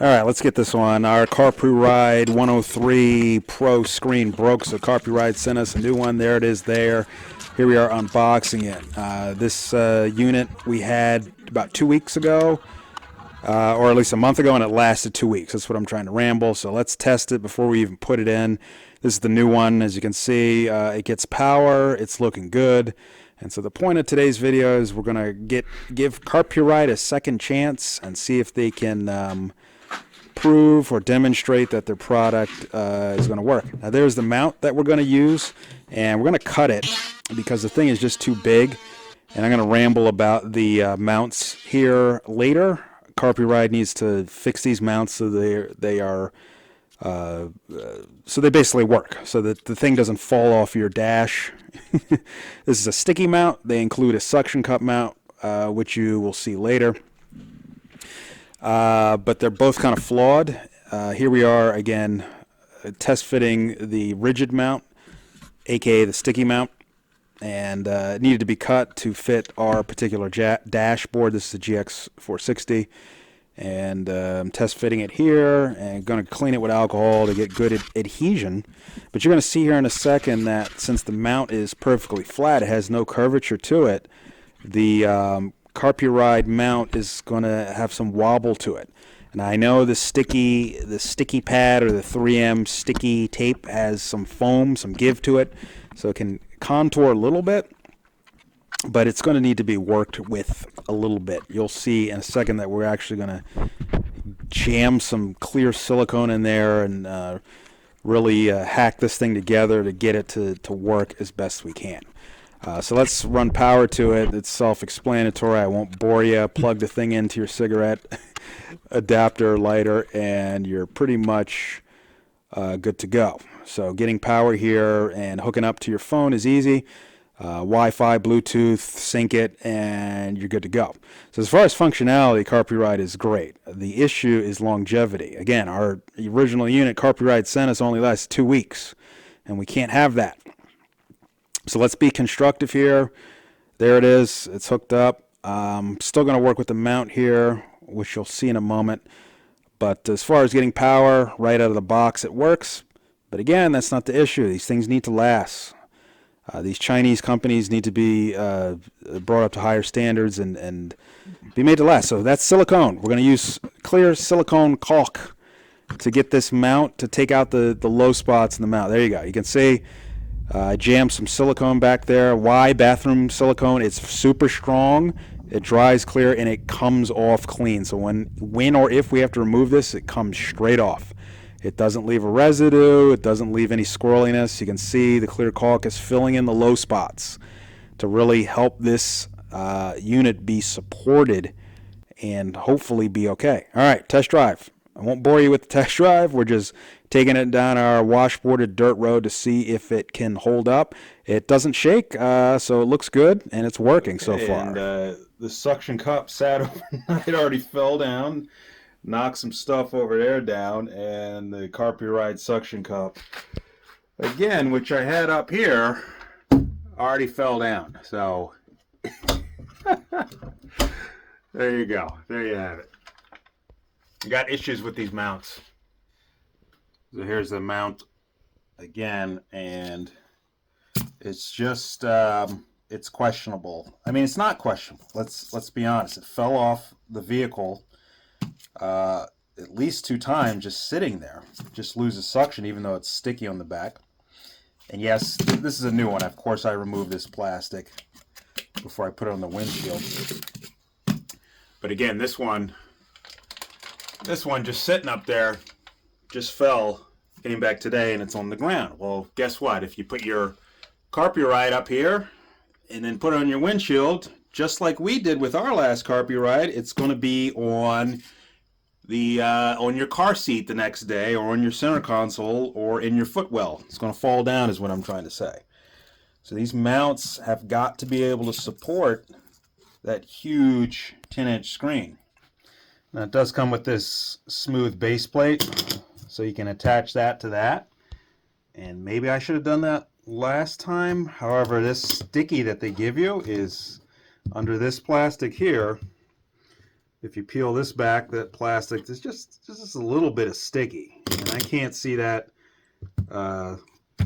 All right, let's get this one. Our Carpuride 103 Pro screen broke, so Carpuride sent us a new one. There it is there. Here we are unboxing it. This unit we had about 2 weeks ago, or at least a month ago, and it lasted 2 weeks. That's what I'm trying to ramble. So let's test it before we even put it in. This is the new one. As you can see, it gets power. It's looking good. And so the point of today's video is we're going to give Carpuride a second chance and see if they can prove or demonstrate that their product is going to work. Now there's the mount that we're going to use, and we're going to cut it because the thing is just too big, and I'm going to ramble about the mounts here later. Carpuride needs to fix these mounts so so they basically work, so that the thing doesn't fall off your dash. This is a sticky mount. They include a suction cup mount, which you will see later. But they're both kind of flawed. Here we are again, test fitting the rigid mount, aka the sticky mount, and it needed to be cut to fit our particular dashboard. This is the GX460, and I'm test fitting it here and going to clean it with alcohol to get good adhesion. But you're going to see here in a second that since the mount is perfectly flat, it has no curvature to it, the Carpuride mount is going to have some wobble to it. And I know the sticky pad or the 3M sticky tape has some foam, some give to it, so it can contour a little bit, but it's going to need to be worked with a little bit. You'll see in a second that we're actually going to jam some clear silicone in there and really hack this thing together to get it to work as best we can. So let's run power to it. It's self-explanatory. I won't bore you. Plug the thing into your cigarette adapter lighter, and you're pretty much good to go. So getting power here and hooking up to your phone is easy. Wi-Fi, Bluetooth, sync it, and you're good to go. So as far as functionality, Carpuride is great. The issue is longevity. Again, our original unit, Carpuride sent us, only lasts 2 weeks, and we can't have that. So let's be constructive here. There it is. It's hooked up. Still going to work with the mount here, which you'll see in a moment. But as far as getting power right out of the box, it works. But again, that's not the issue. These things need to last. These Chinese companies need to be brought up to higher standards and be made to last. So that's silicone. We're going to use clear silicone caulk to get this mount to take out the low spots in the mount. There you go. You can see I jammed some silicone back there. Why bathroom silicone? It's super strong. It dries clear and it comes off clean. So when or if we have to remove this, it comes straight off. It doesn't leave a residue. It doesn't leave any squirreliness. You can see the clear caulk is filling in the low spots to really help this unit be supported and hopefully be okay. All right, test drive. I won't bore you with the test drive. We're just taking it down our washboarded dirt road to see if it can hold up. It doesn't shake, so it looks good, and it's working so far. And the suction cup sat overnight, already fell down, knocked some stuff over there down, and the Carpuride suction cup, again, which I had up here, already fell down. So there you go. There you have it. You got issues with these mounts. So here's the mount again, and it's just it's questionable. I mean, it's not questionable. Let's be honest. It fell off the vehicle at least 2 times just sitting there. It just loses suction even though it's sticky on the back. And yes, this is a new one. Of course, I removed this plastic before I put it on the windshield. But again, this one just sitting up there just fell, came back today, and it's on the ground. Well, guess what? If you put your Carpuride up here and then put it on your windshield, just like we did with our last Carpuride, it's going to be on your car seat the next day, or on your center console, or in your footwell. It's going to fall down is what I'm trying to say. So these mounts have got to be able to support that huge 10-inch screen. Now it does come with this smooth base plate, so you can attach that to that. And maybe I should have done that last time. However, this sticky that they give you is under this plastic here. if you peel this back, that plastic, there's just a little bit of sticky. And I can't see that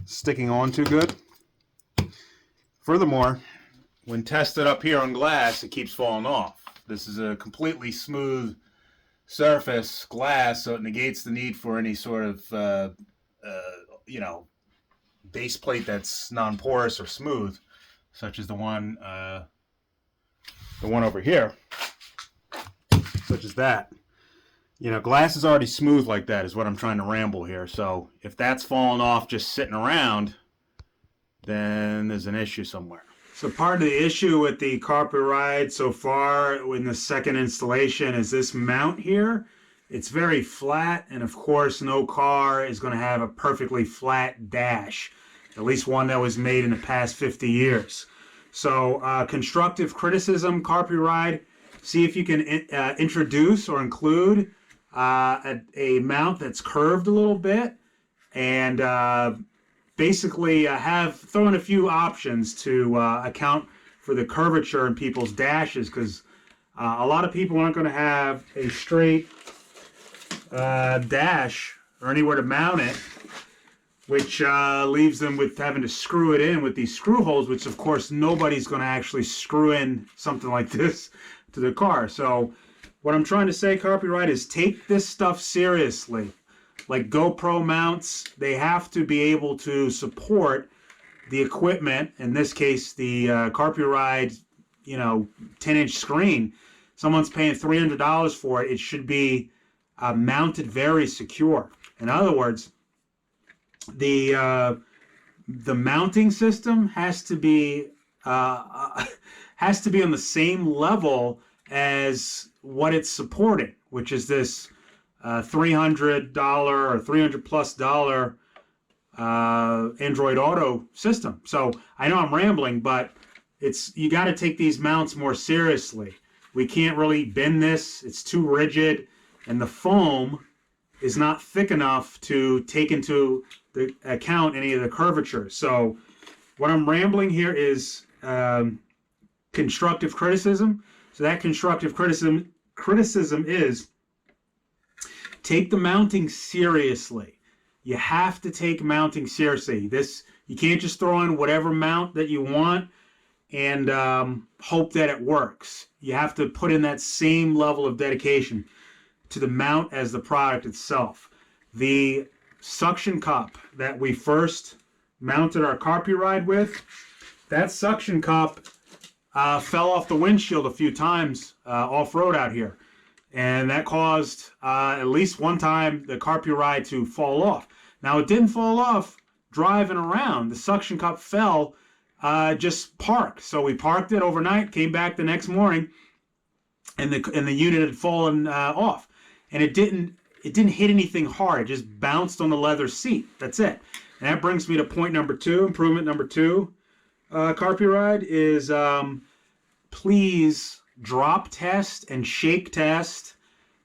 sticking on too good. Furthermore, when tested up here on glass, it keeps falling off. This is a completely smooth surface glass, so it negates the need for any sort of, base plate that's non-porous or smooth, such as the one over here, such as that. Glass is already smooth like that, is what I'm trying to ramble here. So if that's falling off just sitting around, then there's an issue somewhere. So part of the issue with the Carpuride so far in the second installation is this mount here. It's very flat, and of course no car is going to have a perfectly flat dash, at least one that was made in the past 50 years. So constructive criticism, Carpuride, see if you can introduce or include a mount that's curved a little bit, and basically throw in a few options to account for the curvature in people's dashes, because a lot of people aren't going to have a straight dash or anywhere to mount it, which leaves them with having to screw it in with these screw holes, which of course nobody's going to actually screw in something like this to the car. So what I'm trying to say, Carpuride, is take this stuff seriously. Like GoPro mounts, they have to be able to support the equipment, in this case the Carpuride 10-inch screen. Someone's paying $300 for it. It should be mounted very secure. In other words, the mounting system has to be on the same level as what it's supporting, which is this $300 or $300+ Android Auto system. So I know I'm rambling, but you got to take these mounts more seriously. We can't really bend this. It's too rigid, and the foam is not thick enough to take into the account any of the curvature. So what I'm rambling here is constructive criticism. So that constructive criticism is, take the mounting seriously. You have to take mounting seriously. You can't just throw in whatever mount that you want and hope that it works. You have to put in that same level of dedication to the mount as the product itself. The suction cup that we first mounted our Carpuride with, that suction cup fell off the windshield a few times off-road out here. And that caused, at least one time, the Carpuride to fall off. Now, it didn't fall off driving around. The suction cup fell, just parked. So we parked it overnight, came back the next morning, and the unit had fallen off. And it didn't hit anything hard. It just bounced on the leather seat. That's it. And that brings me to point number 2, improvement number 2, Carpuride, is please drop test and shake test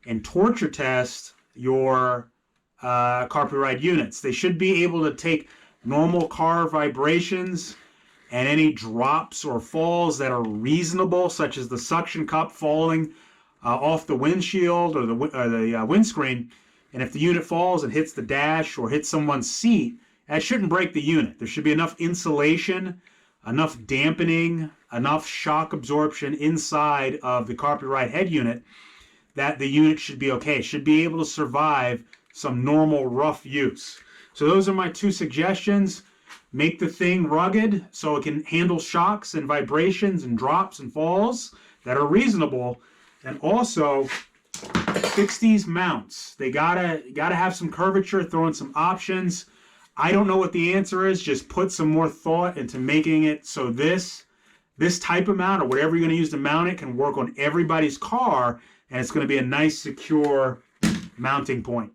and torture test your Carpuride units. They should be able to take normal car vibrations and any drops or falls that are reasonable, such as the suction cup falling off the windshield or the windscreen. And if the unit falls and hits the dash or hits someone's seat, that shouldn't break the unit. There should be enough insulation, enough dampening, enough shock absorption inside of the Carpuride head unit that the unit should be okay. It should be able to survive some normal rough use. So those are my 2 suggestions. Make the thing rugged so it can handle shocks and vibrations and drops and falls that are reasonable. And also fix these mounts. They gotta have some curvature, throw in some options. I don't know what the answer is. Just put some more thought into making it so this type of mount or whatever you're going to use to mount it can work on everybody's car, and it's going to be a nice, secure mounting point.